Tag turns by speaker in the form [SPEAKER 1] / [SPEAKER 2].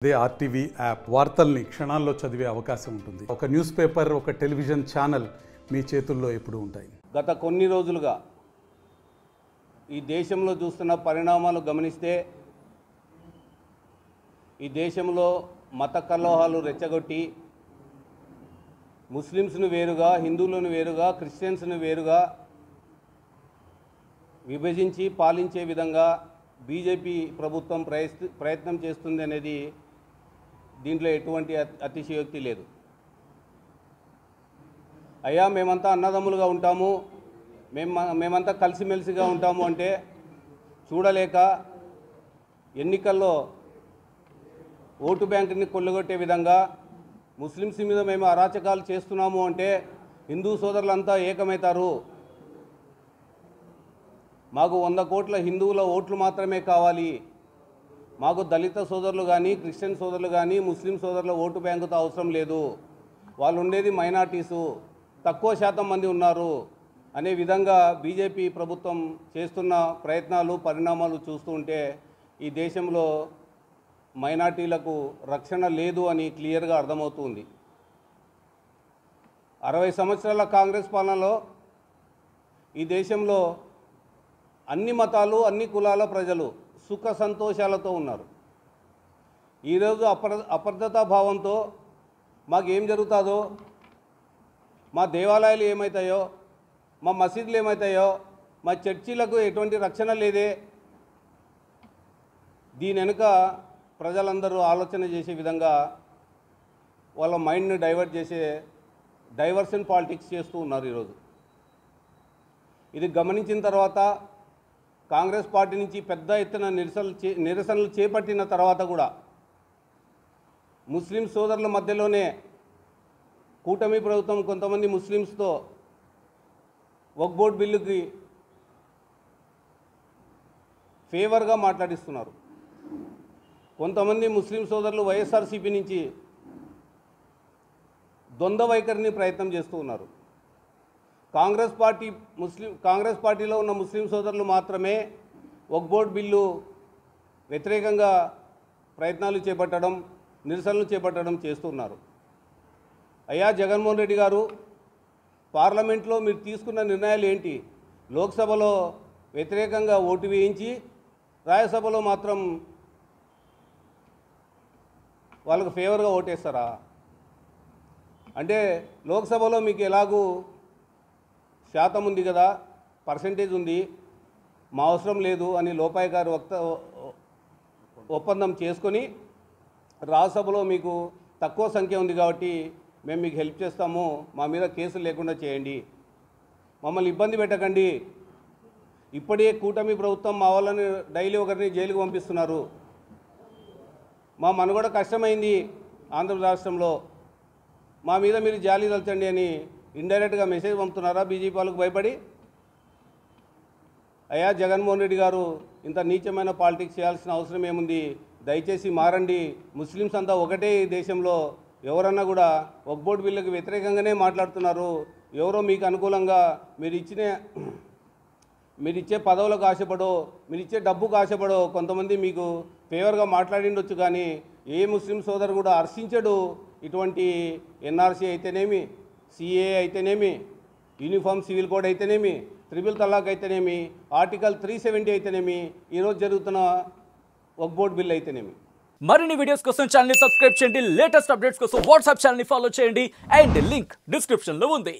[SPEAKER 1] అదే RTV app వార్తల్ని క్షణాల్లో చదివే అవకాశం ఉంటుంది. ఒక న్యూస్ పేపర్, ఒక టెలివిజన్ ఛానల్ మీ చేతుల్లో ఎప్పుడూ ఉంటాయి.
[SPEAKER 2] గత కొన్ని రోజులుగా ఈ దేశంలో చూస్తున్న పరిణామాలు గమనిస్తే ఈ దేశంలో మత కలహాలు రెచ్చగొట్టి ముస్లిమ్స్ను వేరుగా, హిందువులను వేరుగా, క్రిస్టియన్స్ను వేరుగా విభజించి పాలించే విధంగా బీజేపీ ప్రభుత్వం ప్రయత్నం చేస్తుంది అనేది దీంట్లో ఎటువంటి అతిశయోక్తి లేదు. అయ్యా మేమంతా అన్నదమ్ములుగా ఉంటాము, మేమంతా కలిసిమెలిసిగా ఉంటాము అంటే చూడలేక ఎన్నికల్లో ఓటు బ్యాంకుని కొల్లగొట్టే విధంగా ముస్లిమ్స్ మీద మేము అరాచకాలు చేస్తున్నాము అంటే హిందూ సోదరులంతా ఏకమవుతారు. మాకు 100 కోట్ల హిందువుల ఓట్లు మాత్రమే కావాలి, మాకు దళిత సోదరులు కానీ, క్రిస్టియన్ సోదరులు కానీ, ముస్లిం సోదరుల ఓటు బ్యాంకుతో అవసరం లేదు, వాళ్ళు ఉండేది మైనార్టీసు, తక్కువ శాతం మంది ఉన్నారు అనే విధంగా బీజేపీ ప్రభుత్వం చేస్తున్న ప్రయత్నాలు, పరిణామాలు చూస్తూ ఉంటే ఈ దేశంలో మైనార్టీలకు రక్షణ లేదు అని క్లియర్గా అర్థమవుతుంది. 60 సంవత్సరాల కాంగ్రెస్ పాలనలో ఈ దేశంలో అన్ని మతాలు, అన్ని కులాల ప్రజలు సుఖ సంతోషాలతో ఉన్నారు. ఈరోజు అప్రదతా భావంతో మాకేం జరుగుతుందో, మా దేవాలయాలు ఏమవుతాయో, మా మసీదులు ఏమవుతాయో, మా చర్చిలకు ఎటువంటి రక్షణ లేదే, దీని వెనుక ప్రజలందరూ ఆలోచన చేసే విధంగా వాళ్ళ మైండ్ని డైవర్ట్ చేసే డైవర్షన్ పాలిటిక్స్ చేస్తూ ఉన్నారు ఈరోజు. ఇది గమనించిన తర్వాత కాంగ్రెస్ పార్టీ నుంచి పెద్ద ఎత్తున నిరసనలు చేపట్టిన తర్వాత కూడా ముస్లిం సోదరుల మధ్యలోనే కూటమి ప్రభుత్వం కొంతమంది ముస్లిమ్స్తో వక్ఫ్ బోర్డు బిల్లుకి ఫేవర్గా మాట్లాడిస్తున్నారు. కొంతమంది ముస్లిం సోదరులు వైఎస్ఆర్సీపీ నుంచి ద్వంద్వ వైఖరిని ప్రయత్నం చేస్తూ ఉన్నారు. కాంగ్రెస్ పార్టీలో ఉన్న ముస్లిం సోదరులు మాత్రమే వక్ఫ్ బోర్డు బిల్లు వ్యతిరేకంగా ప్రయత్నాలు చేపట్టడం, నిరసనలు చేపట్టడం చేస్తున్నారు. అయ్యా జగన్మోహన్ రెడ్డి గారు, పార్లమెంట్లో మీరు తీసుకున్న నిర్ణయాలు ఏంటి? లోక్సభలో వ్యతిరేకంగా ఓటు వేయించి రాజ్యసభలో మాత్రం వాళ్ళకు ఫేవర్గా ఓటేస్తారా? అంటే లోక్సభలో మీకు ఎలాగూ శాతం ఉంది కదా, పర్సెంటేజ్ ఉంది, మా అవసరం లేదు అని లోపాయి గారు ఒప్పందం చేసుకొని రాజ్యసభలో మీకు తక్కువ సంఖ్య ఉంది కాబట్టి మేము మీకు హెల్ప్ చేస్తాము, మా మీద కేసులు లేకుండా చేయండి, మమ్మల్ని ఇబ్బంది పెట్టకండి. ఇప్పుడే కూటమి ప్రభుత్వం మా వాళ్ళని డైలీ ఒకరిని జైలుకు పంపిస్తున్నారు, మా మనుగడ కష్టమైంది ఆంధ్ర రాష్ట్రంలో, మా మీద మీరు జాలి తలచండి అని ఇండైరెక్ట్గా మెసేజ్ పంపుతున్నారా బీజేపీ వాళ్ళకు భయపడి? అయ్యా జగన్మోహన్ రెడ్డి గారు, ఇంత నీచమైన పాలిటిక్స్ చేయాల్సిన అవసరం ఏముంది? దయచేసి మారండి. ముస్లిమ్స్ అంతా ఒకటే ఈ దేశంలో, ఎవరన్నా కూడా వక్ఫ్ బోర్డు బిల్లుకి వ్యతిరేకంగానే మాట్లాడుతున్నారు. ఎవరో మీకు అనుకూలంగా మీరిచ్చే పదవులకు ఆశపడో, మీరిచ్చే డబ్బుకు ఆశపడో కొంతమంది మీకు ఫేవర్గా మాట్లాడిండొచ్చు, కానీ ఏ ముస్లిం సోదరు కూడా హర్షించడు ఇటువంటి ఎన్ఆర్సీ అయితేనేమి, సిఏ అయితేనేమి, యూనిఫామ్ సివిల్ కోడ్ అయితేనేమి, ట్రిపుల్ తలాక్ అయితేనేమి, ఆర్టికల్ 370 అయితేనేమి, ఈరోజు జరుగుతున్న వక్ఫ్ బోర్డు బిల్ అయితేనేమి.
[SPEAKER 3] మరిన్ని వీడియోస్ కోసం ఛానల్ ని సబ్స్క్రైబ్ చేయండి, లేటెస్ట్ అప్డేట్స్ కోసం వాట్సాప్ ఛానల్ ని ఫాలో చేయండి, అండ్ లింక్ డిస్క్రిప్షన్ లో ఉంది.